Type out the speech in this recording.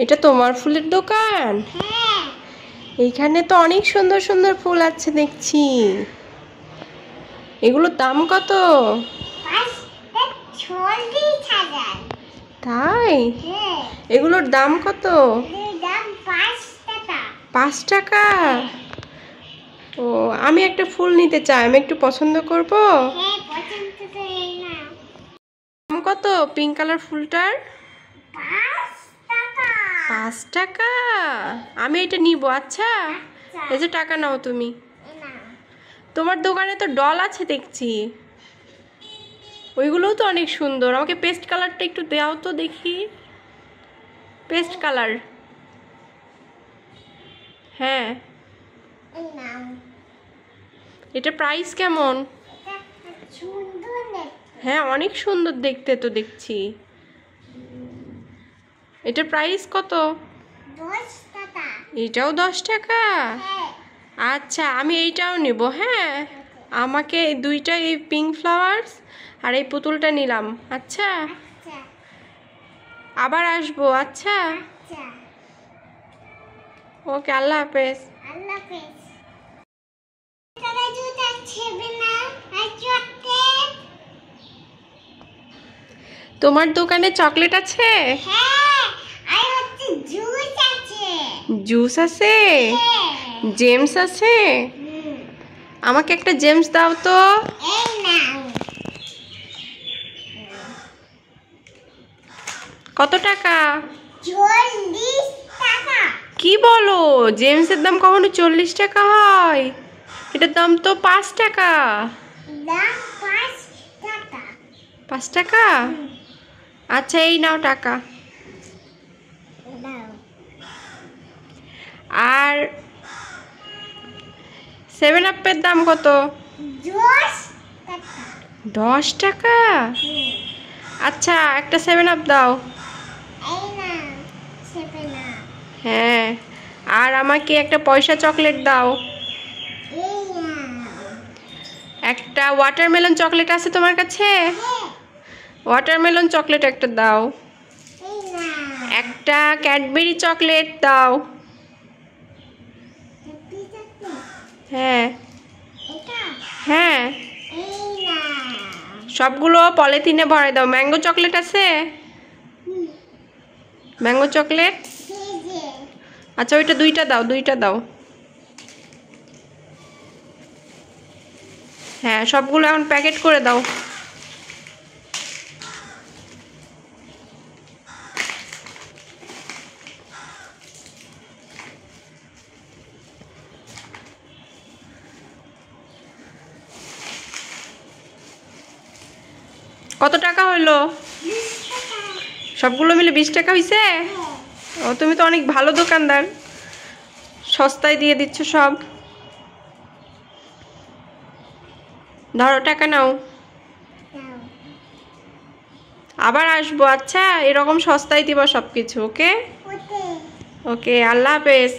এটা তোমার ফুলের দোকান? হ্যাঁ। এইখানে তো অনেক সুন্দর সুন্দর ফুল আছে দেখছি। এগুলোর দাম কত? 40,000। তাই? হ্যাঁ। এগুলোর দাম কত? এর দাম 5 টাকা। 5 টাকা? ও, আমি একটা ফুল নিতে চাই, আমি একটু পছন্দ করব। হ্যাঁ, পছন্দ করে নাও। দাম কত পিঙ্ক কালার ফুলটার? 5 টাকা। 5 টাকা? আমি এটা নিব। আচ্ছা, এই যে টাকা নাও তুমি। তোমার দোকানে তো ডল আছে দেখছি, ওইগুলোও তো অনেক সুন্দর। আমাকে পেস্ট কালারটা একটু দাও তো দেখি। Paste colour. হ্যাঁ, এই নাও। এটা প্রাইস কেমন? এটা সুন্দর দেখতে। হ্যাঁ, অনেক সুন্দর দেখতে তো দেখছি। এটার প্রাইস কত? 10 টাকা। এটাও 10 টাকা? হ্যাঁ। আচ্ছা, আমি এইটাও নেব। হ্যাঁ, আমাকে এই দুইটা, এই পিঙ্ক ফ্লাওয়ার্স আর এই পুতুলটা নিলাম। আচ্ছা, আচ্ছা। আবার আসবো। আচ্ছা, আচ্ছা। ওকে, আল্লাহ হাফেজ। আল্লাহ হাফেজ। তারা জুতা ছেড়ে না, আর চকলেট। তোমার দোকানে চকলেট আছে? হ্যাঁ, আর হচ্ছে জুস আছে। জুস আছে? হ্যাঁ। জেমস আছে? আমাকে একটা জেমস দাও তো। এই নাও। কত টাকা? 40 টাকা। কি বলো? জেমসের দাম কখনো 40 টাকা হয়? এটার দাম তো 5 টাকা। দাম 5 টাকা। 5 টাকা? আচ্ছা, এই নাও টাকা। নাও। আর 7 আপের দাম কত? 10 টাকা। 10 টাকা? আচ্ছা, একটা 7 আপ দাও। এই নাও, ছেড়ে না। হ্যাঁ, আর আমাকে একটা পয়সা চকলেট দাও। এই নাও। একটা ওয়াটারমেলন চকলেট আছে তোমার কাছে? হ্যাঁ। ওয়াটারমেলন চকলেট একটা দাও। এই নাও। একটা ক্যাডবেরি চকলেট দাও। Happy chocolate. হ্যাঁ এটা। হ্যাঁ, এই নাও। সবগুলো পলিথিনে ভরে দাও। ম্যাঙ্গো চকলেট আছে? Mango chocolate? এই যে। আচ্ছা, ওইটা দুইটা দাও, দুইটা দাও। হ্যাঁ, সবগুলো এখন প্যাকেট করে দাও। কত টাকা হইলো? 20 টাকা। সবগুলো মিলে 20 টাকা হইছে? ও, তুমি তো অনেক ভালো দোকানদার, সস্তায় দিয়ে দিচ্ছ সব। ধরো, টাকা নাও। নাও। আবার আসবো। আচ্ছা, এরকম সস্তায় দিবা সবকিছু। ওকে ওতে। ওকে, আল্লাহ হাফেজ।